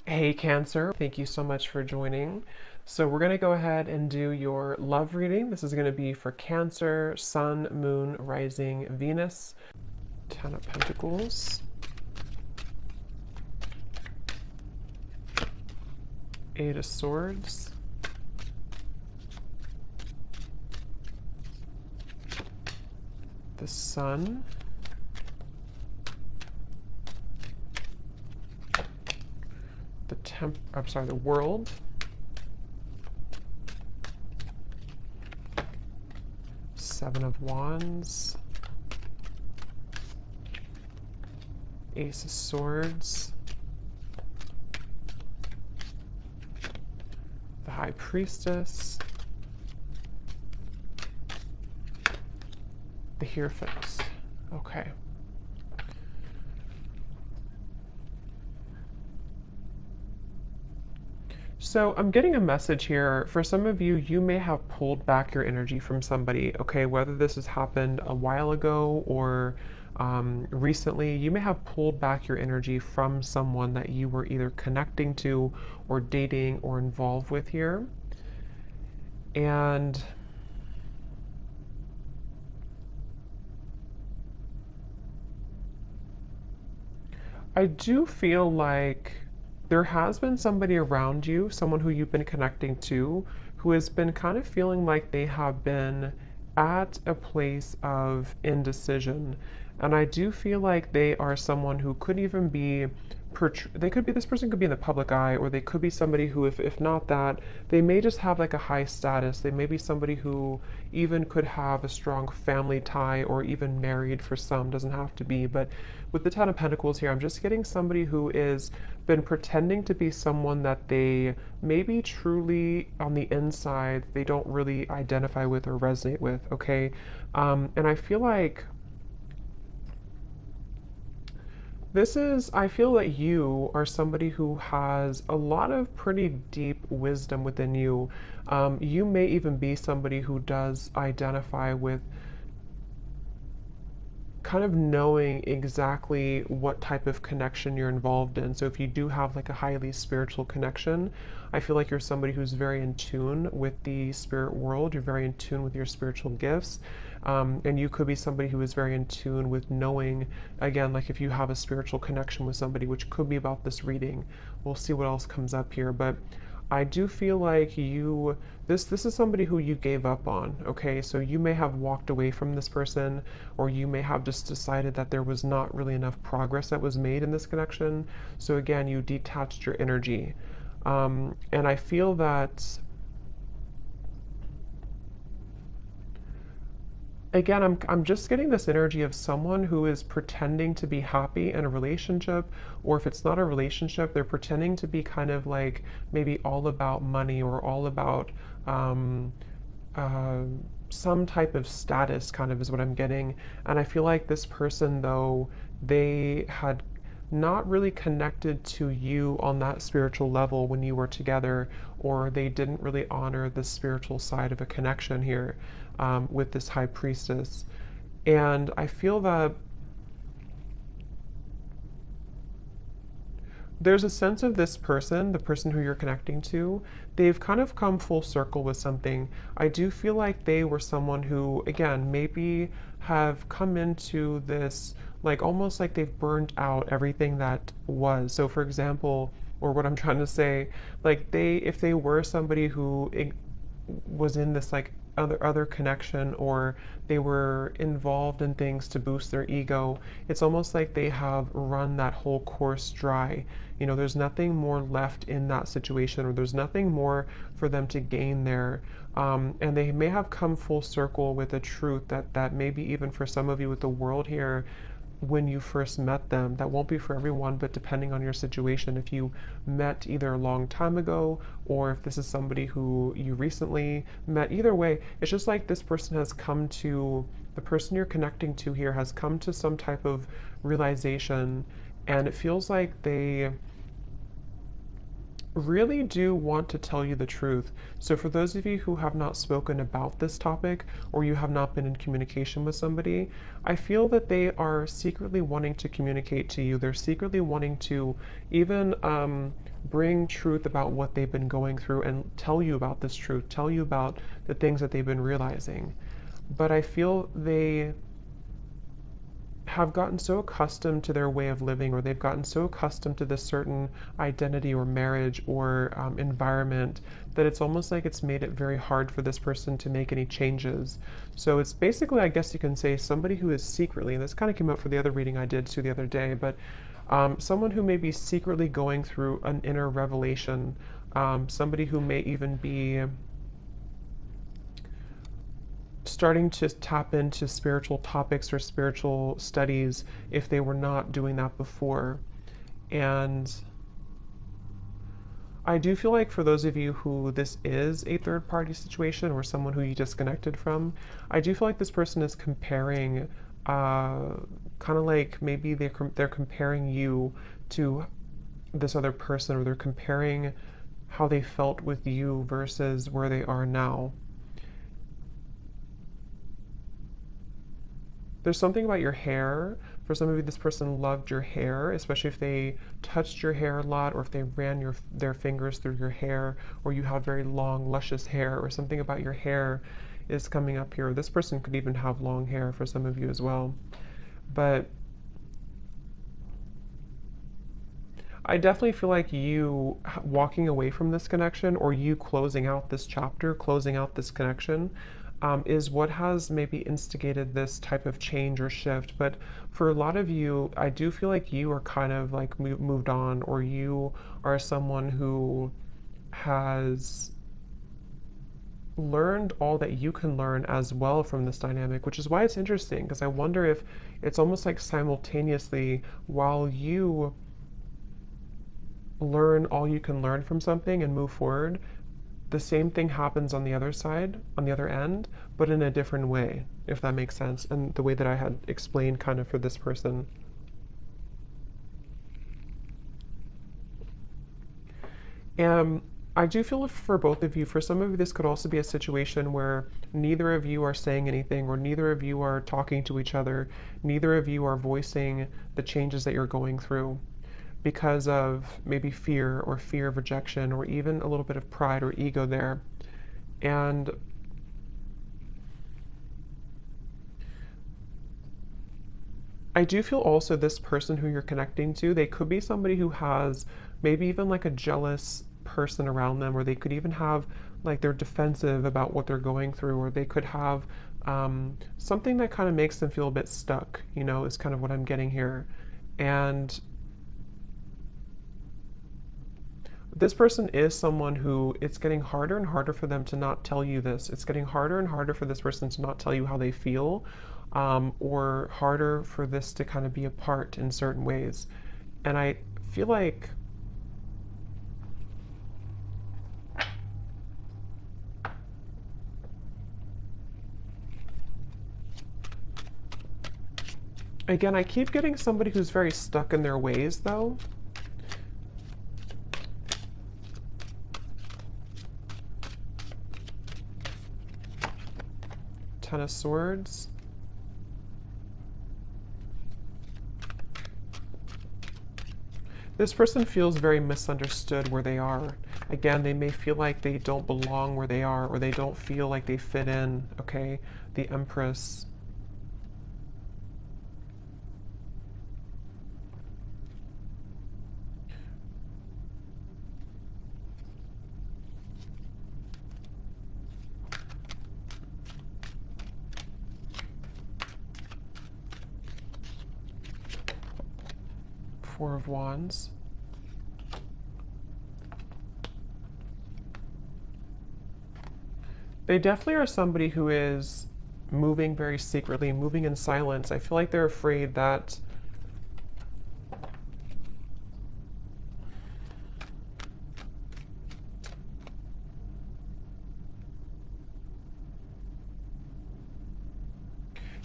Hey Cancer, thank you so much for joining. So we're going to go ahead and do your love reading. This is going to be for Cancer, Sun, Moon, Rising, Venus. Ten of Pentacles. Eight of Swords. The Sun. The World. Seven of Wands. Ace of Swords. The High Priestess. The Hierophant. Okay. So I'm getting a message here. For some of you, you may have pulled back your energy from somebody, okay? Whether this has happened a while ago or recently, you may have pulled back your energy from someone that you were either connecting to or dating or involved with here. And I do feel like there has been somebody around you, someone who you've been connecting to, who has been kind of feeling like they have been at a place of indecision. And I do feel like they are someone who could even be, this person could be in the public eye, or they could be somebody who, if not that, they may just have like a high status. They may be somebody who even could have a strong family tie or even married for some, doesn't have to be. But with the Ten of Pentacles here, I'm just getting somebody who is been pretending to be someone that they maybe truly on the inside they don't really identify with or resonate with, okay? And I feel like I feel that you are somebody who has a lot of pretty deep wisdom within you. You may even be somebody who does identify with kind of knowing exactly what type of connection you're involved in. So if you do have like a highly spiritual connection, I feel like you're somebody who's very in tune with the spirit world. You're very in tune with your spiritual gifts. And you could be somebody who is very in tune with knowing, again, like if you have a spiritual connection with somebody, which could be about this reading. We'll see what else comes up here. But I do feel like this is somebody who you gave up on, okay? So you may have walked away from this person, or you may have just decided that there was not really enough progress that was made in this connection. So again, you detached your energy. And I feel that, again, I'm just getting this energy of someone who is pretending to be happy in a relationship, or if it's not a relationship, they're pretending to be kind of like maybe all about money or all about uh, some type of status, kind of is what I'm getting. And I feel like this person, though, they had not really connected to you on that spiritual level when you were together, or they didn't really honor the spiritual side of a connection here with this high priestess. And I feel that there's a sense of this person, the person who you're connecting to, they've kind of come full circle with something. I do feel like they were someone who, again, maybe have come into this, like almost like they've burned out everything that was. So, for example, or what I'm trying to say, like if they were somebody who was in this like other connection, or they were involved in things to boost their ego, it's almost like they have run that whole course dry. You know, there's nothing more left in that situation, or there's nothing more for them to gain there. And they may have come full circle with a truth that maybe even for some of you with the world here, when you first met them, that won't be for everyone, but depending on your situation, if you met either a long time ago, or if this is somebody who you recently met, either way, it's just like this person has come to, the person you're connecting to here has come to some type of realization, and it feels like they really do want to tell you the truth. So for those of you who have not spoken about this topic, or you have not been in communication with somebody, I feel that they are secretly wanting to communicate to you. They're secretly wanting to even bring truth about what they've been going through and tell you about this truth, tell you about the things that they've been realizing. But I feel they have gotten so accustomed to their way of living, or they've gotten so accustomed to this certain identity or marriage or environment, that it's almost like it's made it very hard for this person to make any changes. So it's basically, I guess you can say, somebody who is secretly, and this kind of came up for the other reading I did too the other day, but someone who may be secretly going through an inner revelation, somebody who may even be starting to tap into spiritual topics or spiritual studies if they were not doing that before. And I do feel like for those of you who this is a third party situation or someone who you disconnected from, I do feel like this person is comparing, kind of like maybe they're comparing you to this other person, or they're comparing how they felt with you versus where they are now. There's something about your hair. For some of you, this person loved your hair, especially if they touched your hair a lot, or if they ran their fingers through your hair, or you have very long, luscious hair, or something about your hair is coming up here. This person could even have long hair for some of you as well. But I definitely feel like you walking away from this connection, or you closing out this chapter, closing out this connection, is what has maybe instigated this type of change or shift. But for a lot of you, I do feel like you are kind of like moved on, or you are someone who has learned all that you can learn as well from this dynamic, which is why it's interesting, because I wonder if it's almost like simultaneously, while you learn all you can learn from something and move forward, the same thing happens on the other side, on the other end, but in a different way, if that makes sense, and the way that I had explained kind of for this person. And I do feel for both of you, for some of you, this could also be a situation where neither of you are saying anything, or neither of you are talking to each other, neither of you are voicing the changes that you're going through, because of maybe fear, or fear of rejection, or even a little bit of pride or ego there. And I do feel also this person who you're connecting to, they could be somebody who has maybe even like a jealous person around them, or they could even have like they're defensive about what they're going through, or they could have something that kind of makes them feel a bit stuck, is kind of what I'm getting here. And this person is someone who it's getting harder and harder for them to not tell you this. It's getting harder and harder for this person to not tell you how they feel, or harder for this to kind of be apart in certain ways. And I feel like again, I keep getting somebody who's very stuck in their ways though. Ten of Swords. This person feels very misunderstood where they are. Again, they may feel like they don't belong where they are, or they don't feel like they fit in, okay? The Empress. Four of Wands. They definitely are somebody who is moving very secretly, moving in silence. I feel like they're afraid that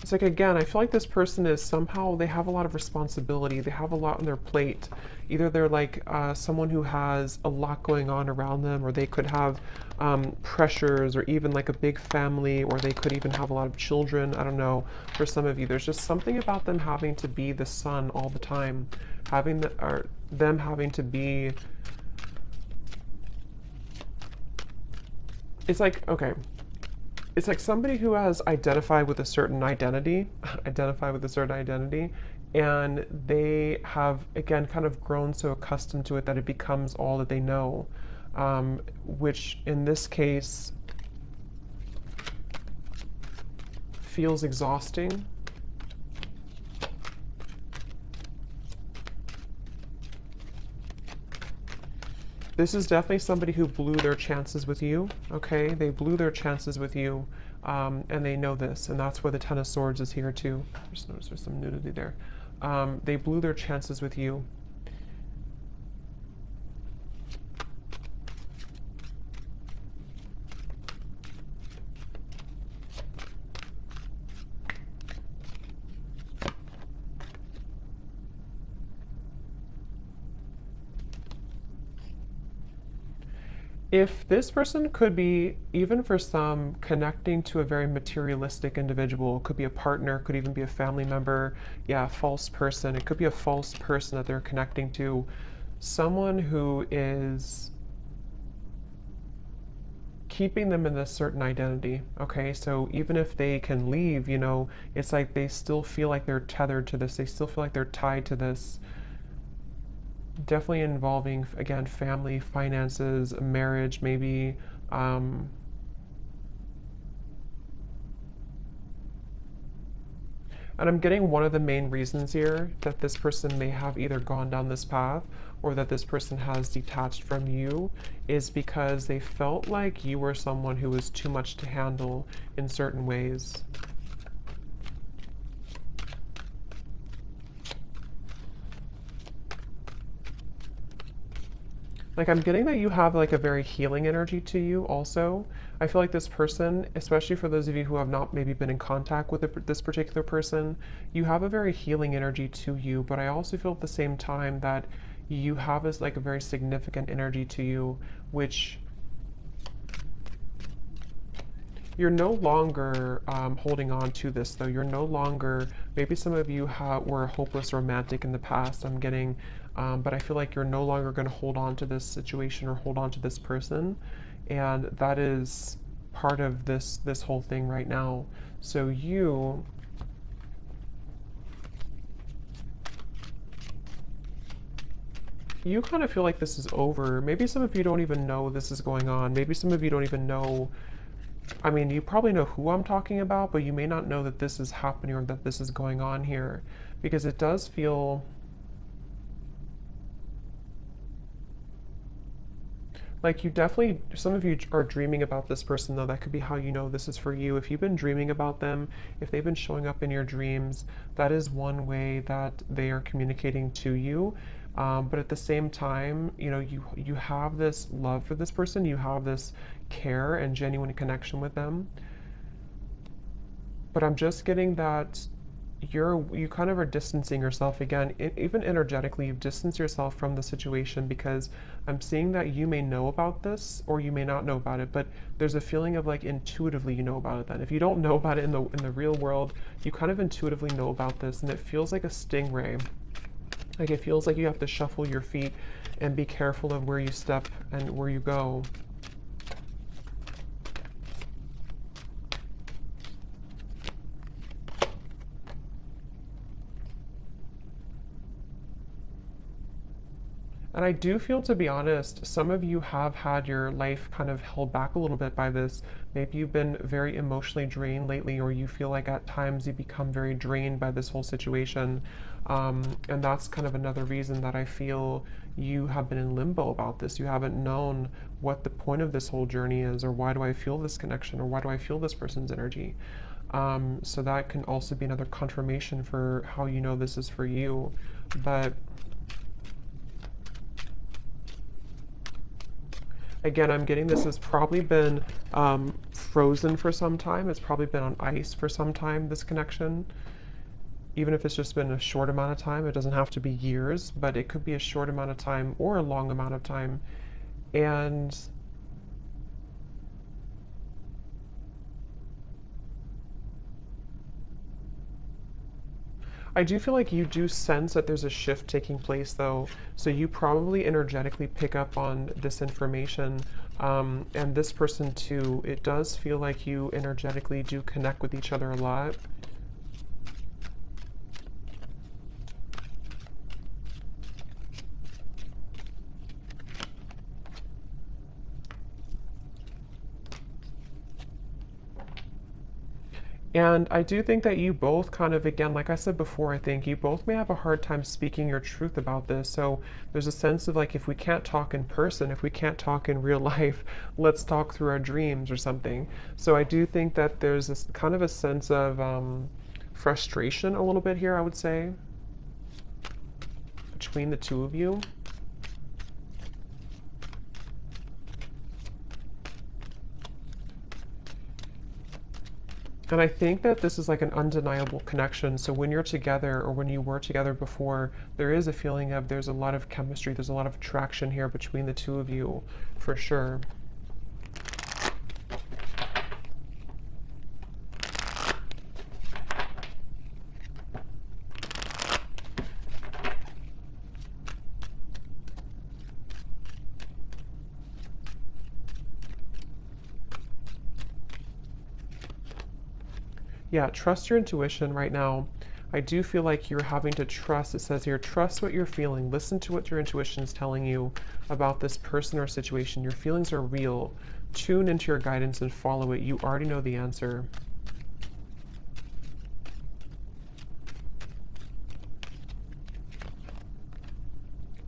It's like, again, I feel like this person is somehow, they have a lot of responsibility. They have a lot on their plate. Either they're like someone who has a lot going on around them, or they could have pressures, or even like a big family, or they could even have a lot of children. I don't know. For some of you, there's just something about them having to be the sun all the time, or them having to be. It's like, okay, it's like somebody who has identified with a certain identity, and they have, again, kind of grown so accustomed to it that it becomes all that they know, which in this case feels exhausting. This is definitely somebody who blew their chances with you, okay? They blew their chances with you, and they know this, and that's where the Ten of Swords is here too. Just notice there's some nudity there. They blew their chances with you. If this person could be, even for some, connecting to a very materialistic individual, could be a partner, could even be a family member, yeah, a false person. It could be a false person that they're connecting to, someone who is keeping them in this certain identity, okay? So even if they can leave, you know, it's like they still feel like they're tethered to this, they still feel like they're tied to this. Definitely involving, again, family, finances, marriage, maybe. And I'm getting one of the main reasons here that this person may have either gone down this path or that this person has detached from you is because they felt like you were someone who was too much to handle in certain ways. Like, I'm getting that you have like a very healing energy to you also. I feel like this person, especially for those of you who have not maybe been in contact with this particular person, you have a very healing energy to you, but I also feel at the same time that you have this like a very significant energy to you, which you're no longer holding on to this, though. You're no longer, maybe some of you were a hopeless romantic in the past, I'm getting, but I feel like you're no longer going to hold on to this situation or hold on to this person. And that is part of this whole thing right now. So you kind of feel like this is over. Maybe some of you don't even know this is going on. Maybe some of you don't even know. I mean, you probably know who I'm talking about, but you may not know that this is happening or that this is going on here, because it does feel like you definitely, some of you are dreaming about this person, though. That could be how you know this is for you. If you've been dreaming about them, if they've been showing up in your dreams, that is one way that they are communicating to you. But at the same time, you know, you have this love for this person, you have this care and genuine connection with them. But I'm just getting that you kind of are distancing yourself again, even energetically. You've distanced yourself from the situation because I'm seeing that you may know about this or you may not know about it, but there's a feeling of like intuitively you know about it. Then if you don't know about it in the real world, you kind of intuitively know about this, and it feels like a stingray. Like, it feels like you have to shuffle your feet and be careful of where you step and where you go. And I do feel, to be honest, some of you have had your life kind of held back a little bit by this. Maybe you've been very emotionally drained lately, or you feel like at times you become very drained by this whole situation. And that's kind of another reason that I feel you have been in limbo about this. You haven't known what the point of this whole journey is, or why do I feel this connection, or why do I feel this person's energy. So that can also be another confirmation for how you know this is for you. But Again, I'm getting this has probably been frozen for some time. It's probably been on ice for some time, this connection. Even if it's just been a short amount of time, it doesn't have to be years, but it could be a short amount of time or a long amount of time. And I do feel like you do sense that there's a shift taking place, though. So you probably energetically pick up on this information. And this person, too, it does feel like you energetically do connect with each other a lot. And I do think that you both kind of, again, like I said before, I think you both may have a hard time speaking your truth about this. So there's a sense of like, if we can't talk in person, if we can't talk in real life, let's talk through our dreams or something. So I do think that there's this kind of a sense of frustration a little bit here, I would say, between the two of you. And I think that this is like an undeniable connection. So when you're together or when you were together before, there is a feeling of there's a lot of chemistry, there's a lot of attraction here between the two of you, for sure. Yeah, trust your intuition right now. I do feel like you're having to trust. It says here, trust what you're feeling. Listen to what your intuition is telling you about this person or situation. Your feelings are real. Tune into your guidance and follow it. You already know the answer.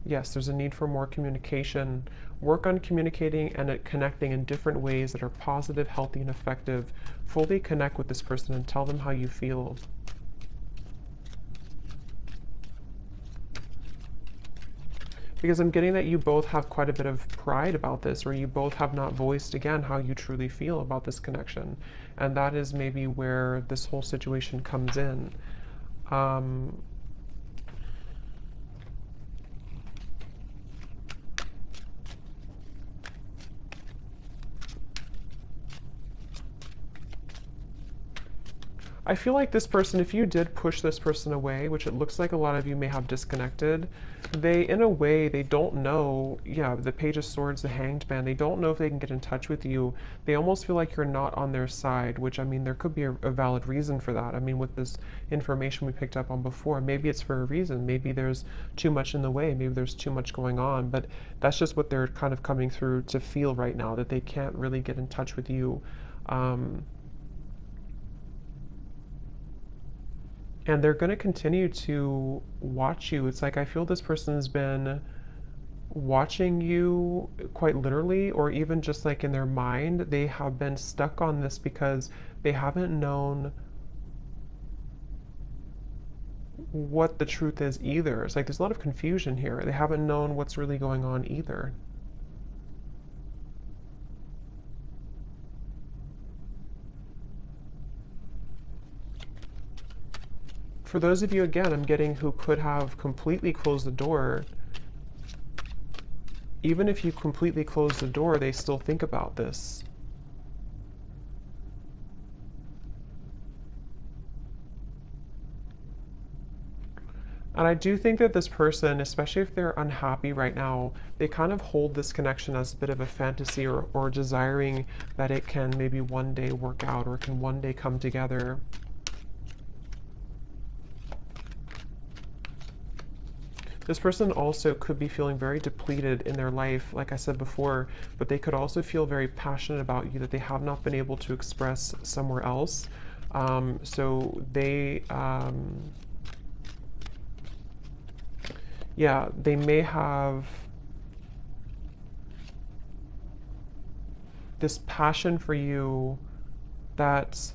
Yes, there's a need for more communication. Work on communicating and connecting in different ways that are positive, healthy, and effective. Fully connect with this person and tell them how you feel. Because I'm getting that you both have quite a bit of pride about this, or you both have not voiced again how you truly feel about this connection. And that is maybe where this whole situation comes in. I feel like this person, if you did push this person away, which it looks like a lot of you may have disconnected, they, in a way, they don't know, yeah, the Page of Swords, the Hanged Man, they don't know if they can get in touch with you. They almost feel like you're not on their side, which, I mean, there could be a valid reason for that. I mean, with this information we picked up on before, maybe it's for a reason. Maybe there's too much in the way. Maybe there's too much going on. But that's just what they're kind of coming through to feel right now, that they can't really get in touch with you. And they're going to continue to watch you. It's like I feel this person's been watching you quite literally, or even just like in their mind. They have been stuck on this because they haven't known what the truth is either. It's like there's a lot of confusion here. They haven't known what's really going on either. For those of you, again, I'm getting who could have completely closed the door, even if you completely close the door, they still think about this. And I do think that this person, especially if they're unhappy right now, they kind of hold this connection as a bit of a fantasy, or desiring that it can maybe one day work out or can one day come together. This person also could be feeling very depleted in their life, like I said before, but they could also feel very passionate about you that they have not been able to express somewhere else. So they, yeah, they may have this passion for you that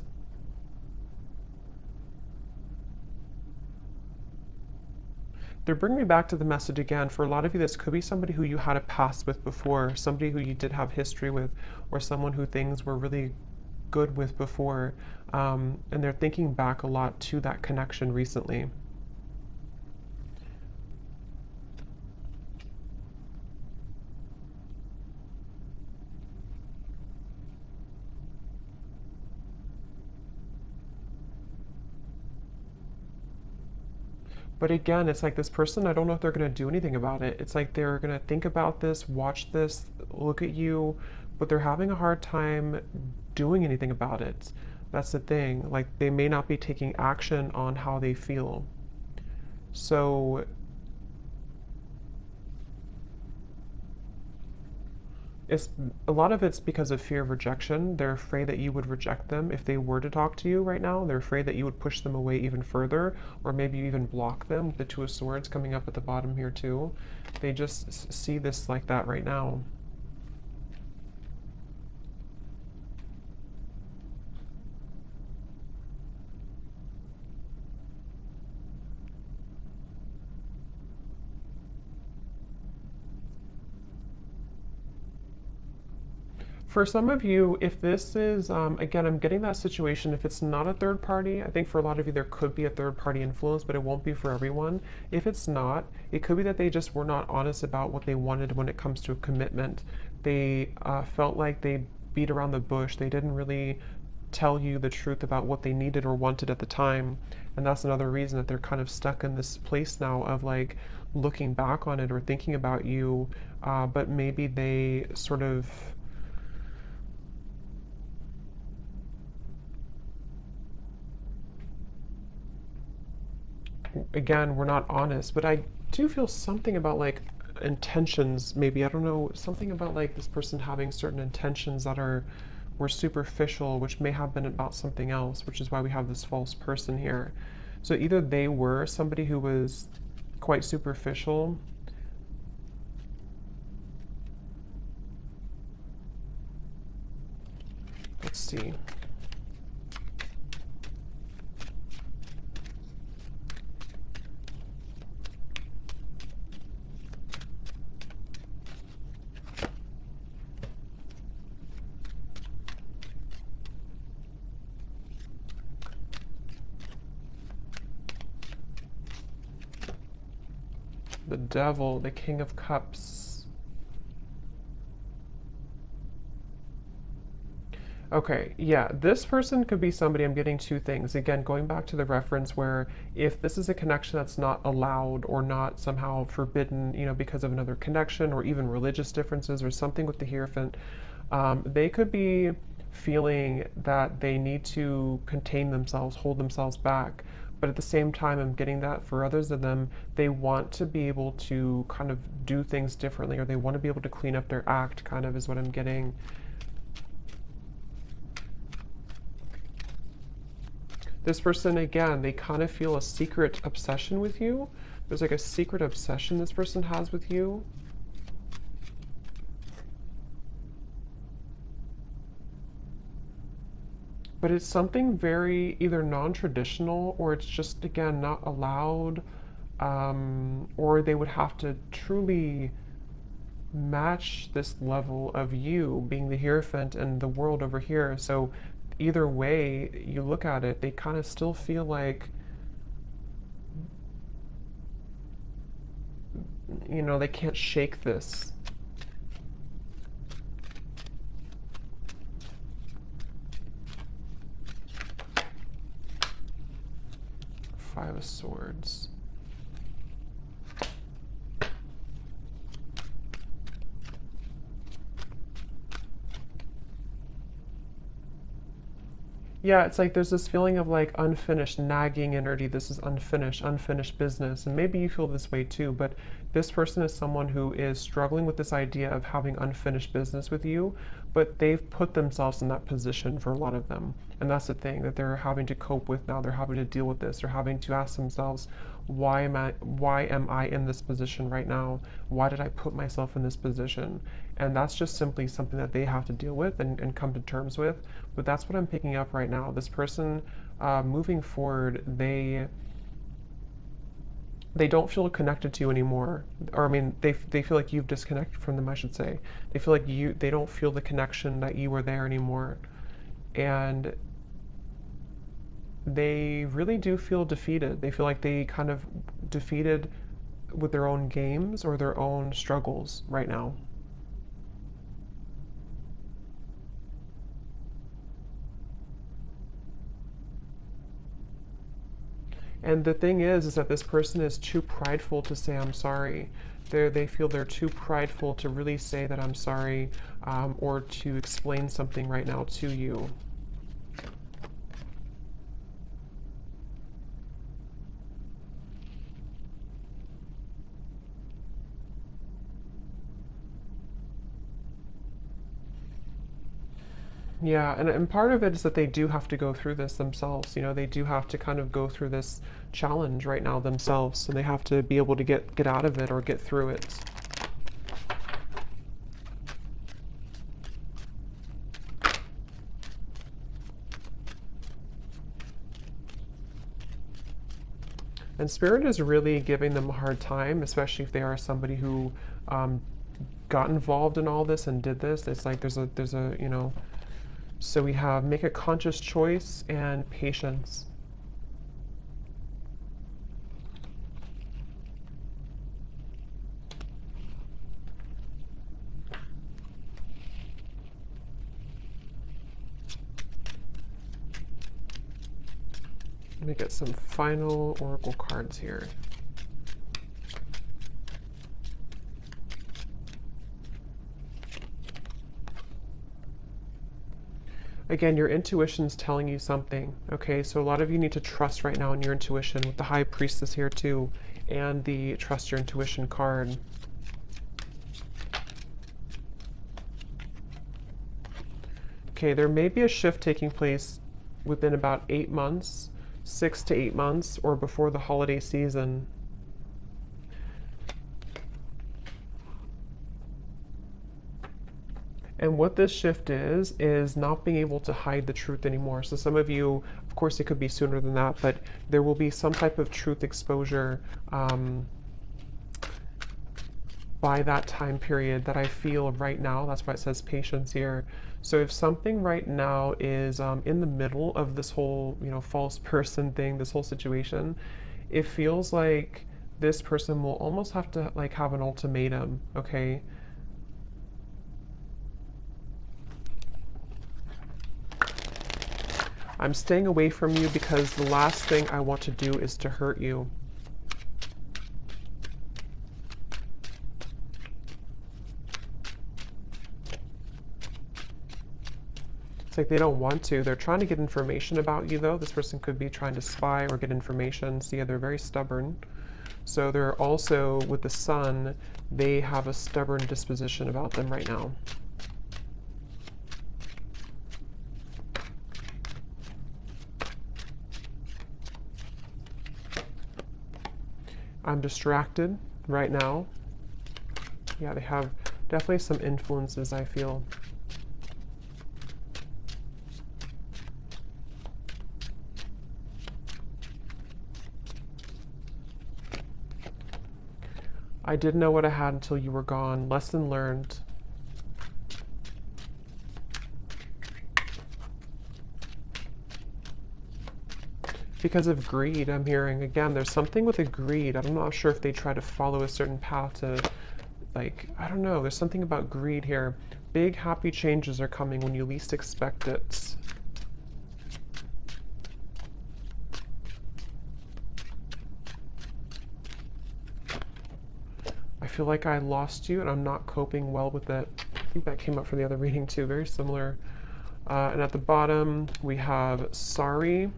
They're bringing me back to the message again. For a lot of you, this could be somebody who you had a past with before, somebody who you did have history with, or someone who things were really good with before. And they're thinking back a lot to that connection recently. But again, it's like this person, I don't know if they're going to do anything about it. It's like they're going to think about this, watch this, look at you, but they're having a hard time doing anything about it. That's the thing. Like they may not be taking action on how they feel. So it's a lot of it's because of fear of rejection. They're afraid that you would reject them if they were to talk to you right now. They're afraid that you would push them away even further, or maybe you even block them with the Two of Swords coming up at the bottom here too. They just see this like that right now. For some of you, if this is, again, I'm getting that situation, if it's not a third party, I think for a lot of you there could be a third party influence, but it won't be for everyone. If it's not, it could be that they just were not honest about what they wanted when it comes to a commitment. They felt like they beat around the bush. They didn't really tell you the truth about what they needed or wanted at the time. And that's another reason that they're kind of stuck in this place now of like looking back on it or thinking about you, but maybe they sort of again, we're not honest, but I do feel something about like intentions, maybe, I don't know, something about like this person having certain intentions that were superficial, which may have been about something else, which is why we have this false person here. So either they were somebody who was quite superficial. Let's see. The Devil, the King of Cups. Okay, yeah, this person could be somebody, I'm getting two things. Again, going back to the reference where if this is a connection that's not allowed or not somehow forbidden, you know, because of another connection or even religious differences or something with the Hierophant, they could be feeling that they need to contain themselves, hold themselves back. But at the same time, I'm getting that for others of them, they want to be able to kind of do things differently, or they want to be able to clean up their act, kind of is what I'm getting. This person, again, they kind of feel a secret obsession with you. There's like a secret obsession this person has with you. But it's something very either non-traditional or it's just, again, not allowed, or they would have to truly match this level of you being the Hierophant and the world over here. So either way you look at it, they kind of still feel like, you know, they can't shake this. Five of Swords. Yeah, it's like there's this feeling of like unfinished, nagging energy. This is unfinished business. And maybe you feel this way too, but this person is someone who is struggling with this idea of having unfinished business with you, but they've put themselves in that position for a lot of them. And that's the thing that they're having to cope with now. They're having to deal with this. They're having to ask themselves, why am I in this position right now? Why did I put myself in this position? And that's just simply something that they have to deal with and come to terms with. But that's what I'm picking up right now. This person, moving forward, they don't feel connected to you anymore. Or I mean, they feel like you've disconnected from them, I should say. They feel like they don't feel the connection that you were there anymore. And they really do feel defeated. They feel like they kind of defeated with their own games or their own struggles right now. And the thing is that this person is too prideful to say I'm sorry. They feel they're too prideful to really say that I'm sorry, or to explain something right now to you. Yeah, and part of it is that they do have to go through this themselves. You know, they do have to kind of go through this challenge right now themselves, and they have to be able to get out of it or get through it. And Spirit is really giving them a hard time, especially if they are somebody who got involved in all this and did this. It's like there's a, you know, so we have make a conscious choice and patience. Let me get some final oracle cards here. Again, your intuition's telling you something, okay? So a lot of you need to trust right now in your intuition with the High Priestess here too, and the Trust Your Intuition card. Okay, there may be a shift taking place within about 8 months, 6 to 8 months, or before the holiday season. And what this shift is not being able to hide the truth anymore. So some of you, of course, it could be sooner than that, but there will be some type of truth exposure by that time period that I feel right now. That's why it says patience here. So if something right now is in the middle of this whole, you know, false person thing, this whole situation, it feels like this person will almost have to like have an ultimatum, okay? I'm staying away from you because the last thing I want to do is to hurt you. It's like they don't want to. They're trying to get information about you, though. This person could be trying to spy or get information. See, they're very stubborn. So they're also, with the Sun, they have a stubborn disposition about them right now. I'm distracted right now. Yeah, they have definitely some influences, I feel. I didn't know what I had until you were gone. Lesson learned. Because of greed, I'm hearing. Again, there's something with a greed. I'm not sure if they try to follow a certain path to, like, I don't know. There's something about greed here. Big happy changes are coming when you least expect it. I feel like I lost you and I'm not coping well with it. I think that came up for the other reading too, very similar. And at the bottom, we have sorry,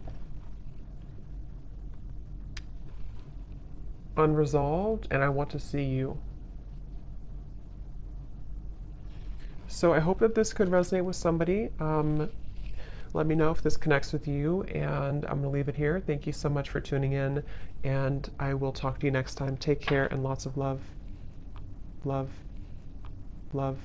unresolved, and I want to see you. So I hope that this could resonate with somebody. Let me know if this connects with you, and I'm going to leave it here. Thank you so much for tuning in, and I will talk to you next time. Take care and lots of love. Love. Love.